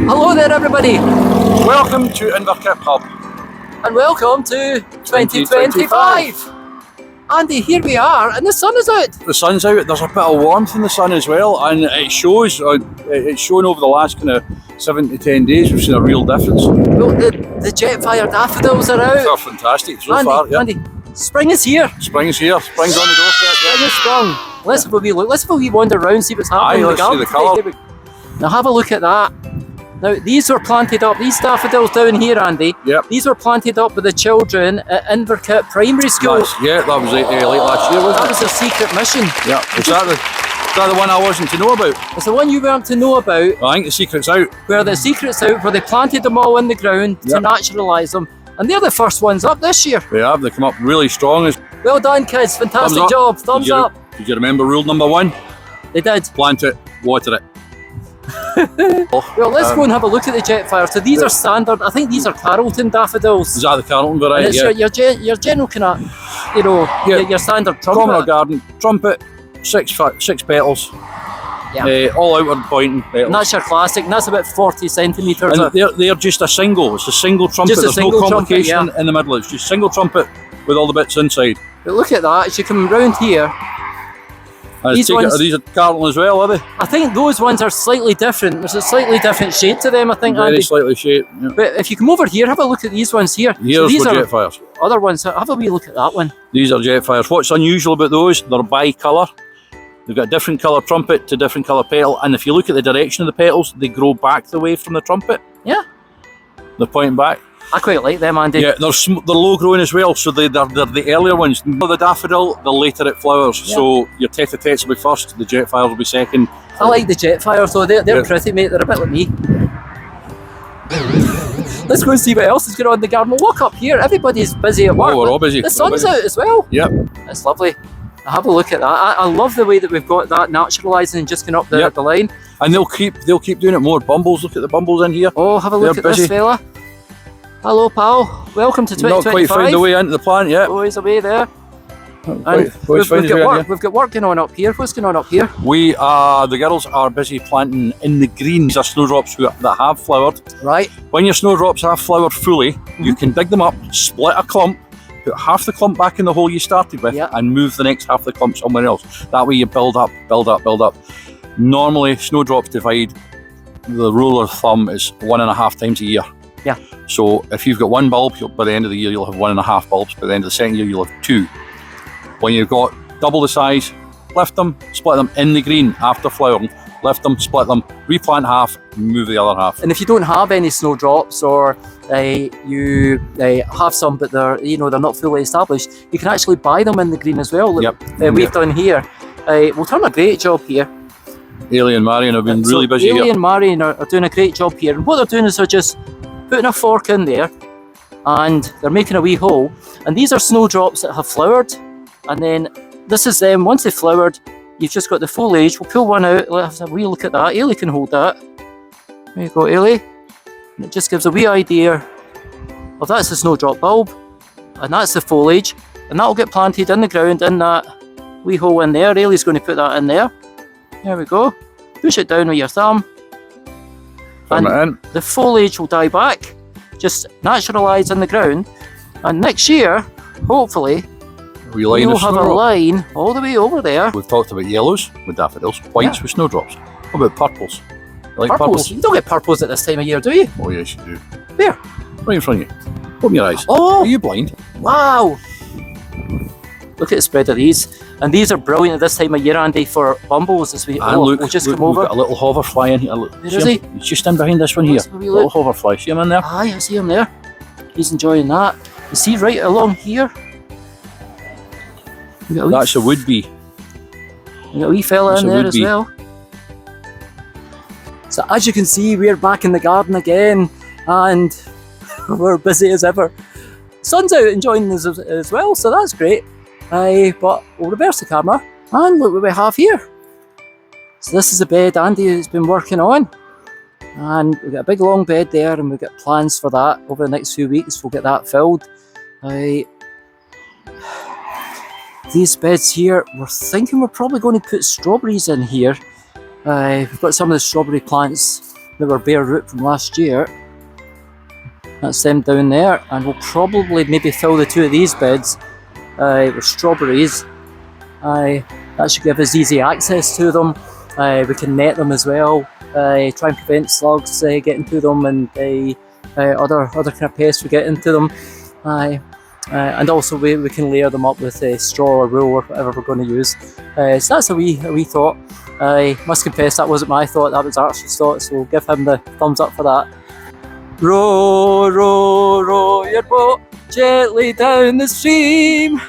Hello there everybody, Welcome to Inverkip Hub. and welcome to 2025. Andy, here we are, and the sun is out. The sun's out, there's a bit of warmth in the sun as well, and it shows, it's shown over the last kind of 7 to 10 days, we've seen a real difference. Well, the Jetfire daffodils are out. They're fantastic so Andy, far, yeah. Andy, spring is here. Spring's here, spring's on the doorstep, Spring yeah. is sprung. Let's have a wee look. Let's have a wee wander around, see what's happening in the let's see garden. the colour. Here we go. Now have a look at that. Now these were planted up, these daffodils down here, Andy. Yep. These were planted up with the children at Inverkip Primary School. That was late last year, That wasn't it? was their secret mission. Yeah, is that the one I wasn't to know about? It's the one you weren't to know about, I think the secret's out. where the secret's out, where they planted them all in the ground to Yep. naturalise them. And they're the first ones up this year. They come up really strong. Well done, kids. Fantastic Thumbs up. job. Thumbs up. Did you remember rule number 1? They did. Plant it, water it. Well, let's go and have a look at the Jetfire. So these are standard. I think these are Carrollton daffodils. Is that the Carlton And variety? it's your general kind of, your standard Common or trumpet. garden, trumpet, six petals, Yeah. all outward pointing petals. And that's your classic. And that's about 40 centimetres. And they're just a single. It's a single trumpet. Just a There's single no trumpet, complication yeah. in the middle. It's just single trumpet with all the bits inside. But look at that. As you come round here, These ones- These are Carlton as well, are they? I think those ones are slightly different. There's a slightly different shade to them, I think, Very Andy. slightly shaped. Yeah. But if you come over here, have a look at these ones here. So Here's these the are Jetfires. other ones. Have a wee look at that one. These are Jetfires. What's unusual about those? They're bi-colour. They've got a different colour trumpet to different colour petal. And if you look at the direction of the petals, they grow back the way from the trumpet. Yeah. They're pointing back. I quite like them, Andy. Yeah, they're low growing as well, so they're the earlier ones. The daffodil, the later it flowers. Yeah. So your tete-a-tetes will be first, the Jetfires will be second. I like the Jetfires, though. They're Yeah. pretty, mate. They're a bit like me. Let's go and see what else is going on in the garden. We'll walk up here. Everybody's busy at work. Oh, we're all busy. The sun's out as well. Yep. It's lovely. Have a look at that. I love the way that we've got that naturalising and just going up the, Yep. the line. And they'll keep doing it more. Bumbles, look at the bumbles in here. Oh, have a look They're at this busy. fella. Hello, pal. Welcome to Not 2025. quite found the way into the plant yet. Oh, he's away there. Not And quite we've found his got way in work. here. We've got work going on up here. What's going on up here? The girls are busy planting in the green. These are snowdrops that have flowered. Right. When your snowdrops have flowered fully, you can dig them up, split a clump, put half the clump back in the hole you started with, Yeah. and move the next half of the clump somewhere else. That way you build up, build up, build up. Normally, snowdrops divide. The rule of thumb is 1.5 times a year. Yeah. So if you've got one bulb, by the end of the year you'll have 1.5 bulbs. By the end of the second year you'll have 2. When you've got double the size, lift them, split them in the green after flowering. Lift them, split them, replant half, move the other half. And if you don't have any snowdrops, or you have some but they're not fully established, you can actually buy them in the green as well. Yep. We've done here. We've done a great job here. Ailey and Marion have been really busy Ailey here. and Marion are doing a great job here. And what they're doing is they're just putting a fork in there and they're making a wee hole. And these are snowdrops that have flowered. And then this is them. Once they've flowered, you've just got the foliage. We'll pull one out. Let's have a wee look at that. Ailey can hold that. There you go, Ailey. And it just gives a wee idea of that's the snowdrop bulb. And that's the foliage. And that'll get planted in the ground in that wee hole in there. Ailey's going to put that in there. There we go. Push it down with your thumb. Firm it in. The foliage will die back, just naturalise in the ground. And next year, hopefully, We line you'll of have a snowdrop. line all the way over there. We've talked about yellows with daffodils, whites Yeah. with snowdrops. What about purples? You like Purples. You don't get purples at this time of year, do you? Oh yes, you do. Where? Right in front of you. Open your eyes. Oh, Are you blind? wow. Look at the spread of these. And these are brilliant at this time of year, Andy, for bumbles. As And look, we'll just look, come over. we've got a little hoverfly in here. Look, Where see is him? He's just in behind this one here. Let's have a wee Little look. hoverfly. See him in there? Aye, I see him there. He's enjoying that. You see right along here? We got a wee That's a would-be. We got a wee fella That's in a there as would-be. well. So as you can see, we're back in the garden again, and we're busy as ever. Sun's out enjoying us as well, so that's great. But we'll reverse the camera and look what we have here. So this is the bed Andy has been working on, and we've got a big long bed there, and we've got plans for that over the next few weeks. We'll get that filled. These beds here, we're thinking we're probably going to put strawberries in here. We've got some of the strawberry plants that were bare root from last year. That's them down there, and we'll probably maybe fill the 2 of these beds with strawberries. That should give us easy access to them. We can net them as well, try and prevent slugs getting to them, and other kind of pests we get into them. And also we can layer them up with straw or wool or whatever we're going to use. So that's a wee thought. I must confess that wasn't my thought, that was Archie's thought, so we'll give him the thumbs up for that. Row, row, row your boat gently down the stream.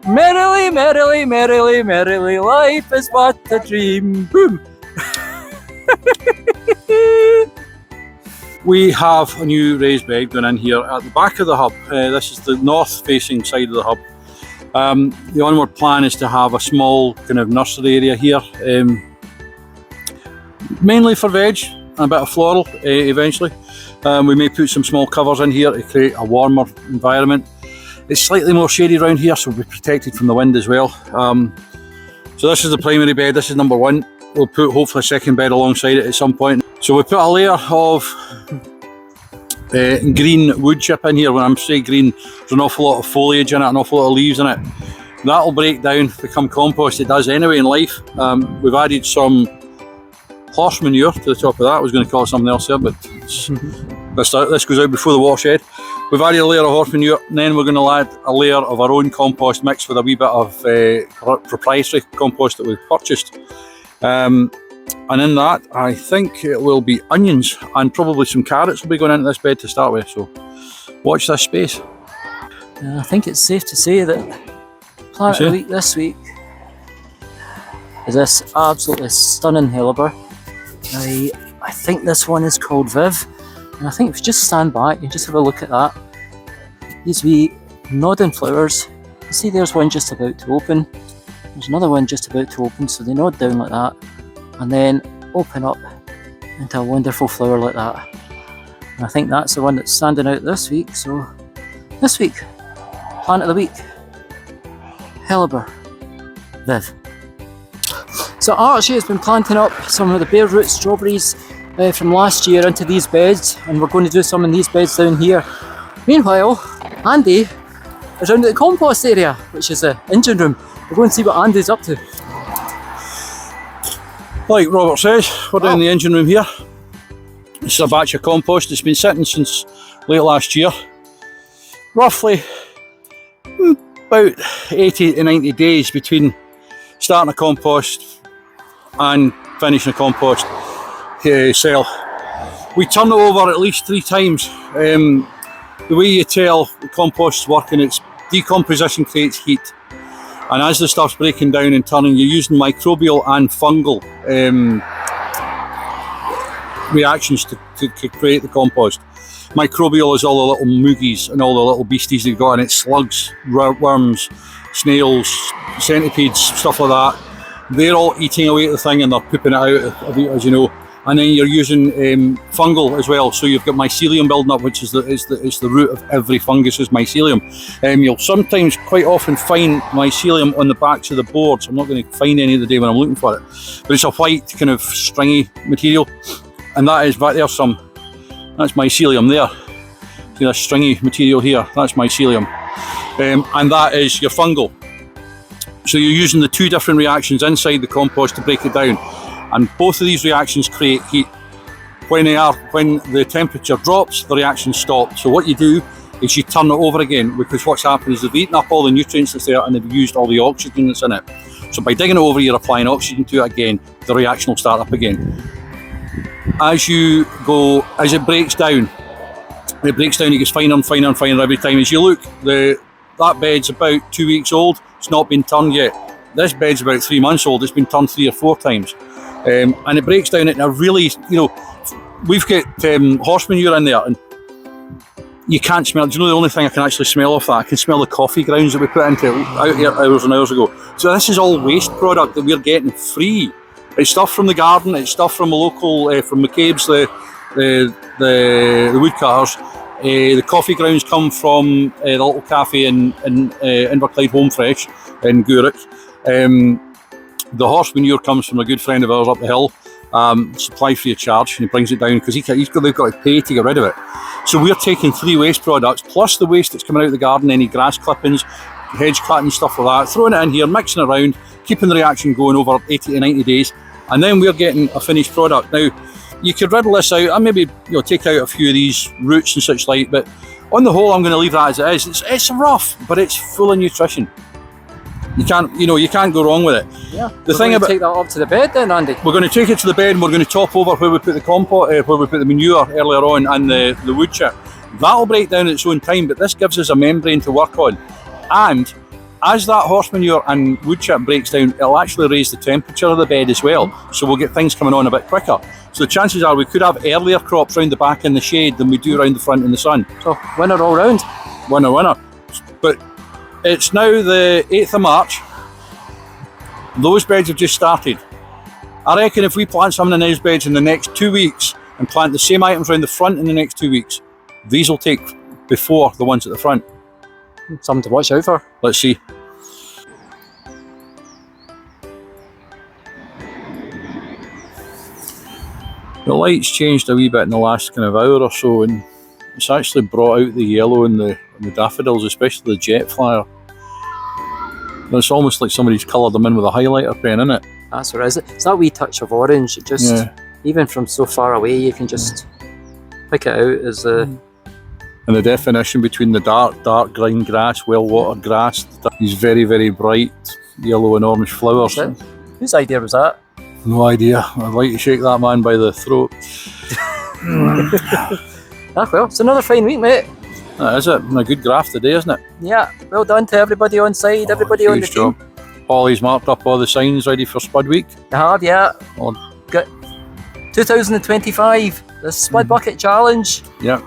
Merrily, merrily, merrily, merrily, life is but a dream. Boom! We have a new raised bed going in here at the back of the hub. This is the north facing side of the hub. The onward plan is to have a small kind of nursery area here, mainly for veg and a bit of floral eventually. We may put some small covers in here to create a warmer environment. It's slightly more shady around here, so we'll be protected from the wind as well. So this is the primary bed, this is number 1. We'll put hopefully a second bed alongside it at some point. So we put a layer of green wood chip in here. When I'm saying green, there's an awful lot of foliage in it, an awful lot of leaves in it. That'll break down, become compost. It does anyway in life. We've added some horse manure to the top of that. I was going to call it something else there, but this goes out before the watershed. We've added a layer of horse manure, and then we're going to add a layer of our own compost mixed with a wee bit of proprietary compost that we've purchased. And in that, I think it will be onions and probably some carrots will be going into this bed to start with, so watch this space. I think it's safe to say that plant of the week this week is this absolutely stunning Helleborus. I think this one is called Viv, and I think if you just stand back and just have a look at that, these wee nodding flowers, you see there's one just about to open, there's another one just about to open, so they nod down like that and then open up into a wonderful flower like that. And I think that's the one that's standing out this week. So this week, plant of the week, Helleborus ViV. So Archie has been planting up some of the bare root strawberries from last year into these beds, and we're going to do some in these beds down here. Meanwhile, Andy is down at the compost area, which is the engine room. We're going to see what Andy's up to. Like Robert says, we're down in the engine room here. This is a batch of compost. It's been sitting since late last year. Roughly about 80 to 90 days between starting a compost and finishing a compost cell. We turn it over at least 3 times. The way you tell the compost's working, its decomposition creates heat. And as the stuff's breaking down and turning, you're using microbial and fungal reactions to create the compost. Microbial is all the little moogies and all the little beasties you've got in it, slugs, worms, snails, centipedes, stuff like that. They're all eating away at the thing and they're pooping it out, as you know. And then you're using fungal as well, so you've got mycelium building up, which is the root of every fungus is mycelium. You'll sometimes, quite often, find mycelium on the backs of the boards. I'm not going to find any of the day when I'm looking for it, but it's a white kind of stringy material, and that is there's some. That's mycelium there. See this stringy material here? That's mycelium, and that is your fungal. So you're using the 2 different reactions inside the compost to break it down. And both of these reactions create heat. When the temperature drops, the reaction stops. So what you do is you turn it over again, because what's happened is they've eaten up all the nutrients that's there and they've used all the oxygen that's in it. So by digging it over, you're applying oxygen to it again, the reaction will start up again. As it breaks down, it gets finer and finer and finer every time. As you look, that bed's about 2 weeks old, it's not been turned yet. This bed's about 3 months old, it's been turned 3 or 4 times. And it breaks down in a really, we've got horse manure in there and you can't smell. Do you know the only thing I can actually smell off that? I can smell the coffee grounds that we put into it out here hours and hours ago. So this is all waste product that we're getting free. It's stuff from the garden, it's stuff from a local, from McCabe's, the woodcutters. The coffee grounds come from the little cafe in Inverkip Home Fresh in Gourock. The horse manure comes from a good friend of ours up the hill, supply free of charge, and he brings it down because they've got to pay to get rid of it. So we're taking 3 waste products plus the waste that's coming out of the garden, any grass clippings, hedge cutting, stuff like that, throwing it in here, mixing it around, keeping the reaction going over 80 to 90 days, and then we're getting a finished product. Now, you could riddle this out and maybe take out a few of these roots and such like, but on the whole, I'm going to leave that as it is. It's rough, but it's full of nutrition. You can't go wrong with it. Yeah. The thing about take that up to the bed then, Andy. We're going to take it to the bed and we're going to top over where we put the compost, where we put the manure earlier on, and the wood chip. That'll break down at its own time, but this gives us a membrane to work on. And as that horse manure and wood chip breaks down, it'll actually raise the temperature of the bed as well. So we'll get things coming on a bit quicker. So the chances are we could have earlier crops round the back in the shade than we do round the front in the sun. So winner all round. Winner. But it's now the 8th of March. Those beds have just started. I reckon if we plant some in those beds in the next 2 weeks and plant the same items around the front in the next 2 weeks, these will take before the ones at the front. Something to watch out for. Let's see. The light's changed a wee bit in the last kind of hour or so, and it's actually brought out the yellow in the daffodils, especially the jet flyer. It's almost like somebody's coloured them in with a highlighter pen, isn't it? That's what it is. It's that wee touch of orange. It just, even from so far away, you can just pick it out as a... And the definition between the dark green grass, well-watered grass, these very, very bright yellow and orange flowers. Whose idea was that? No idea. I'd like to shake that man by the throat. Well, it's another fine week, mate. That is it. And a good graft today, isn't it? Yeah, well done to everybody on side, everybody on the team. Holly's marked up all the signs ready for Spud Week. I have, yeah. Got 2025, the Spud Bucket Challenge. Yeah.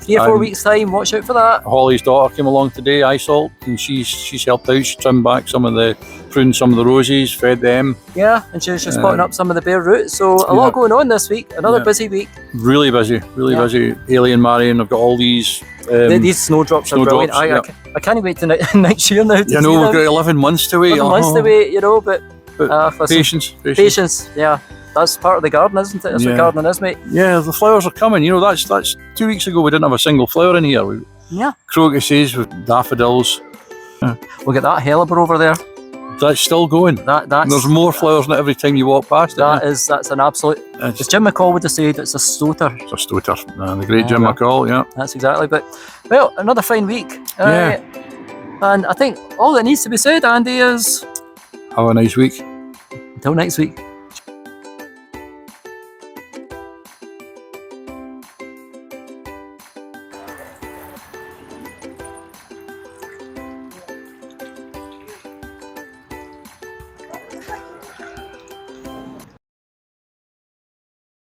3 or 4 weeks time, watch out for that. Holly's daughter came along today, Isalt, and she's helped out. She trimmed back pruned some of the roses, fed them. Yeah, and she was just potting up some of the bare roots. So a lot going on this week. Another busy week. Really busy, busy. Haley and Marion have got all these. These snowdrops are brilliant. I can't wait to next year now. We've got 11 months to wait. 11 months to wait, but patience. Patience, yeah. That's part of the garden, isn't it? That's what gardening is, mate. Yeah, the flowers are coming. That's 2 weeks ago we didn't have a single flower in here. Crocuses with daffodils. We'll get that Helleborus over there. That's still going. There's more flowers in it every time you walk past it. That's an absolute... As Jim McCall would have said, it's a stoater. It's a stoater. The great Jim McCall, yeah. That's exactly. But, well, another fine week. And I think all that needs to be said, Andy, is... Have a nice week. Until next week.